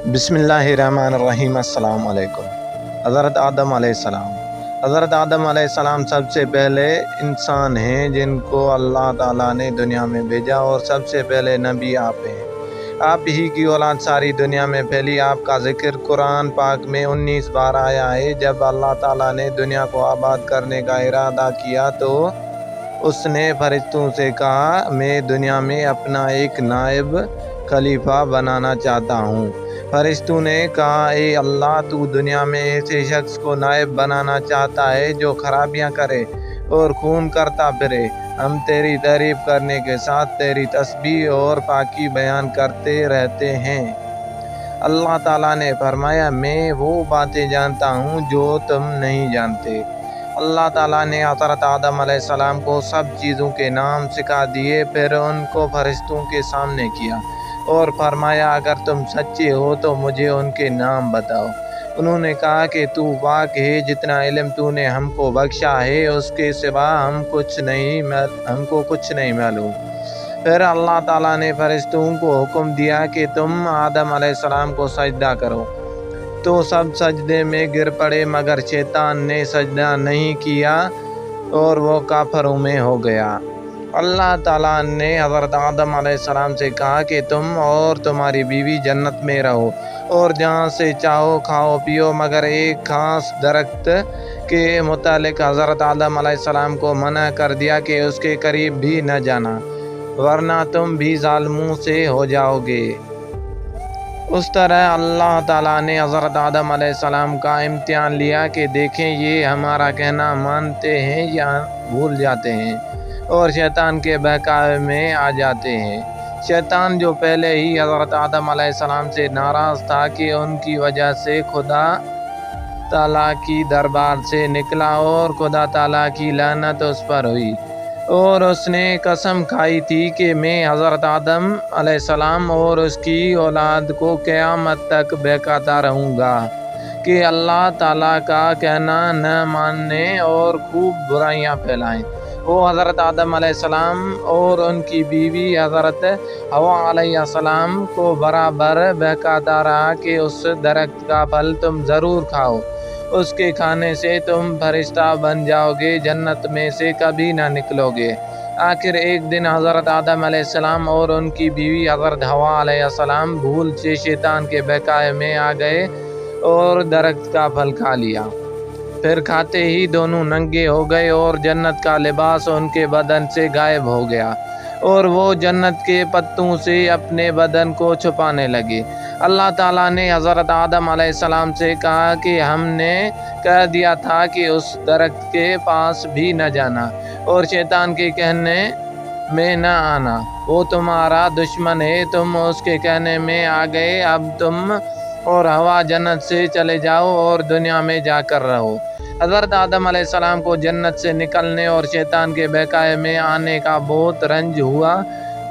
بسم اللہ الرحمن الرحیم۔ السلام علیکم۔ حضرت آدم علیہ السلام۔ حضرت آدم علیہ السلام سب سے پہلے انسان ہیں جن کو اللہ تعالیٰ نے دنیا میں بھیجا، اور سب سے پہلے نبی آپ ہیں۔ آپ ہی کی اولاد ساری دنیا میں پھیلی۔ آپ کا ذکر قرآن پاک میں 19 بار آیا ہے۔ جب اللہ تعالیٰ نے دنیا کو آباد کرنے کا ارادہ کیا تو اس نے فرشتوں سے کہا، میں دنیا میں اپنا ایک نائب خلیفہ بنانا چاہتا ہوں۔ فرشتوں نے کہا، اے اللہ، تو دنیا میں ایسے شخص کو نائب بنانا چاہتا ہے جو خرابیاں کرے اور خون کرتا پھرے۔ ہم تیری تعریف کرنے کے ساتھ تیری تسبیح اور پاکی بیان کرتے رہتے ہیں۔ اللہ تعالیٰ نے فرمایا، میں وہ باتیں جانتا ہوں جو تم نہیں جانتے۔ اللہ تعالیٰ نے حضرت آدم علیہ السلام کو سب چیزوں کے نام سکھا دیے، پھر ان کو فرشتوں کے سامنے کیا اور فرمایا، اگر تم سچے ہو تو مجھے ان کے نام بتاؤ۔ انہوں نے کہا کہ تو پاک ہے، جتنا علم تو نے ہم کو بخشا ہے اس کے سوا ہم کو کچھ نہیں معلوم۔ پھر اللہ تعالیٰ نے فرشتوں کو حکم دیا کہ تم آدم علیہ السلام کو سجدہ کرو، تو سب سجدے میں گر پڑے مگر شیطان نے سجدہ نہیں کیا اور وہ کافروں میں ہو گیا۔ اللہ تعالیٰ نے حضرت آدم علیہ السلام سے کہا کہ تم اور تمہاری بیوی جنت میں رہو اور جہاں سے چاہو کھاؤ پیو، مگر ایک خاص درخت کے متعلق حضرت آدم علیہ السلام کو منع کر دیا کہ اس کے قریب بھی نہ جانا، ورنہ تم بھی ظالموں سے ہو جاؤ گے۔ اس طرح اللہ تعالیٰ نے حضرت آدم علیہ السلام کا امتحان لیا کہ دیکھیں یہ ہمارا کہنا مانتے ہیں یا بھول جاتے ہیں اور شیطان کے بہکاوے میں آ جاتے ہیں۔ شیطان جو پہلے ہی حضرت آدم علیہ السلام سے ناراض تھا کہ ان کی وجہ سے خدا تعالیٰ کی دربار سے نکلا اور خدا تعالیٰ کی لعنت اس پر ہوئی، اور اس نے قسم کھائی تھی کہ میں حضرت آدم علیہ السلام اور اس کی اولاد کو قیامت تک بہکاتا رہوں گا کہ اللہ تعالیٰ کا کہنا نہ مانیں اور خوب برائیاں پھیلائیں۔ وہ حضرت آدم علیہ السلام اور ان کی بیوی حضرت حوا علیہ السلام کو برابر بہکاتا رہا کہ اس درخت کا پھل تم ضرور کھاؤ، اس کے کھانے سے تم فرشتہ بن جاؤ گے، جنت میں سے کبھی نہ نکلو گے۔ آخر ایک دن حضرت آدم علیہ السلام اور ان کی بیوی حضرت حوا علیہ السلام بھول سے شیطان کے بہکاوے میں آ گئے اور درخت کا پھل کھا لیا۔ پھر کھاتے ہی دونوں ننگے ہو گئے اور جنت کا لباس ان کے بدن سے غائب ہو گیا، اور وہ جنت کے پتوں سے اپنے بدن کو چھپانے لگے۔ اللہ تعالیٰ نے حضرت آدم علیہ السلام سے کہا کہ ہم نے کہہ دیا تھا کہ اس درخت کے پاس بھی نہ جانا اور شیطان کے کہنے میں نہ آنا، وہ تمہارا دشمن ہے۔ تم اس کے کہنے میں آ گئے، اب تم اور حوا جنت سے چلے جاؤ اور دنیا میں جا کر رہو۔ حضرت آدم علیہ السلام کو جنت سے نکلنے اور شیطان کے بہکاوے میں آنے کا بہت رنج ہوا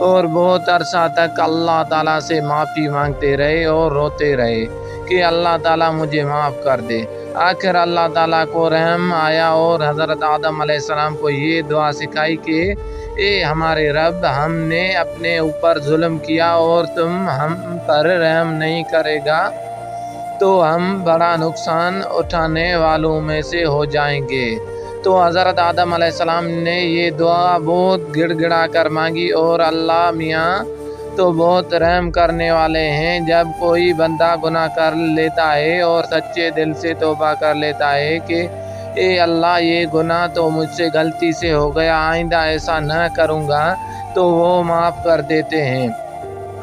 اور بہت عرصہ تک اللہ تعالیٰ سے معافی مانگتے رہے اور روتے رہے کہ اللہ تعالیٰ مجھے معاف کر دے۔ آخر اللہ تعالیٰ کو رحم آیا اور حضرت آدم علیہ السلام کو یہ دعا سکھائی کہ اے ہمارے رب، ہم نے اپنے اوپر ظلم کیا اور تم ہم پر رحم نہیں کرے گا تو ہم بڑا نقصان اٹھانے والوں میں سے ہو جائیں گے۔ تو حضرت آدم علیہ السلام نے یہ دعا بہت گڑ گڑا کر مانگی، اور اللہ میاں تو بہت رحم کرنے والے ہیں۔ جب کوئی بندہ گناہ کر لیتا ہے اور سچے دل سے توبہ کر لیتا ہے کہ اے اللہ، یہ گناہ تو مجھ سے غلطی سے ہو گیا، آئندہ ایسا نہ کروں گا، تو وہ معاف کر دیتے ہیں۔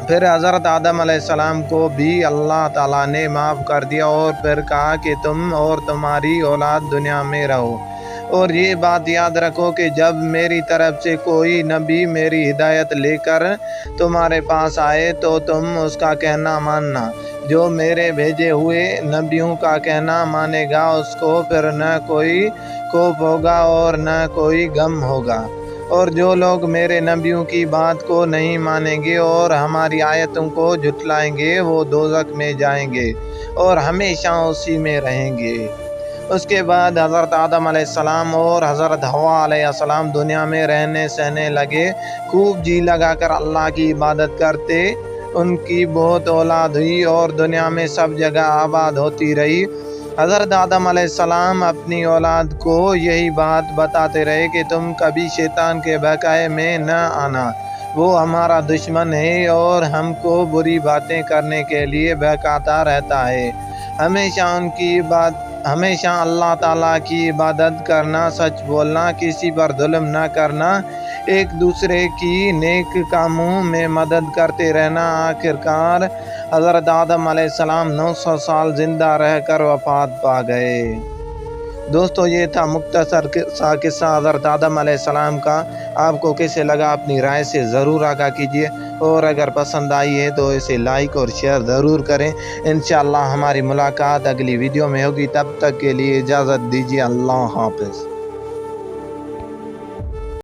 پھر حضرت آدم علیہ السلام کو بھی اللہ تعالیٰ نے معاف کر دیا اور پھر کہا کہ تم اور تمہاری اولاد دنیا میں رہو، اور یہ بات یاد رکھو کہ جب میری طرف سے کوئی نبی میری ہدایت لے کر تمہارے پاس آئے تو تم اس کا کہنا ماننا۔ جو میرے بھیجے ہوئے نبیوں کا کہنا مانے گا اس کو پھر نہ کوئی خوف ہوگا اور نہ کوئی غم ہوگا، اور جو لوگ میرے نبیوں کی بات کو نہیں مانیں گے اور ہماری آیتوں کو جھٹلائیں گے وہ دوزخ میں جائیں گے اور ہمیشہ اسی میں رہیں گے۔ اس کے بعد حضرت آدم علیہ السلام اور حضرت حوا علیہ السلام دنیا میں رہنے سہنے لگے، خوب جی لگا کر اللہ کی عبادت کرتے ان کی بہت اولاد ہوئی اور دنیا میں سب جگہ آباد ہوتی رہی۔ حضرت آدم علیہ السلام اپنی اولاد کو یہی بات بتاتے رہے کہ تم کبھی شیطان کے بہکائے میں نہ آنا، وہ ہمارا دشمن ہے اور ہم کو بری باتیں کرنے کے لیے بہکاتا رہتا ہے۔ ہمیشہ اللہ تعالیٰ کی عبادت کرنا، سچ بولنا، کسی پر ظلم نہ کرنا، ایک دوسرے کی نیک کاموں میں مدد کرتے رہنا۔ آخرکار حضرت آدم علیہ السلام 900 سال زندہ رہ کر وفات پا گئے۔ دوستو، یہ تھا مختصر سا قصہ حضرت آدم علیہ السلام کا۔ آپ کو کیسے لگا اپنی رائے سے ضرور آگاہ کیجیے، اور اگر پسند آئی ہے تو اسے لائک اور شیئر ضرور کریں۔ انشاءاللہ ہماری ملاقات اگلی ویڈیو میں ہوگی، تب تک کے لیے اجازت دیجیے۔ اللہ حافظ۔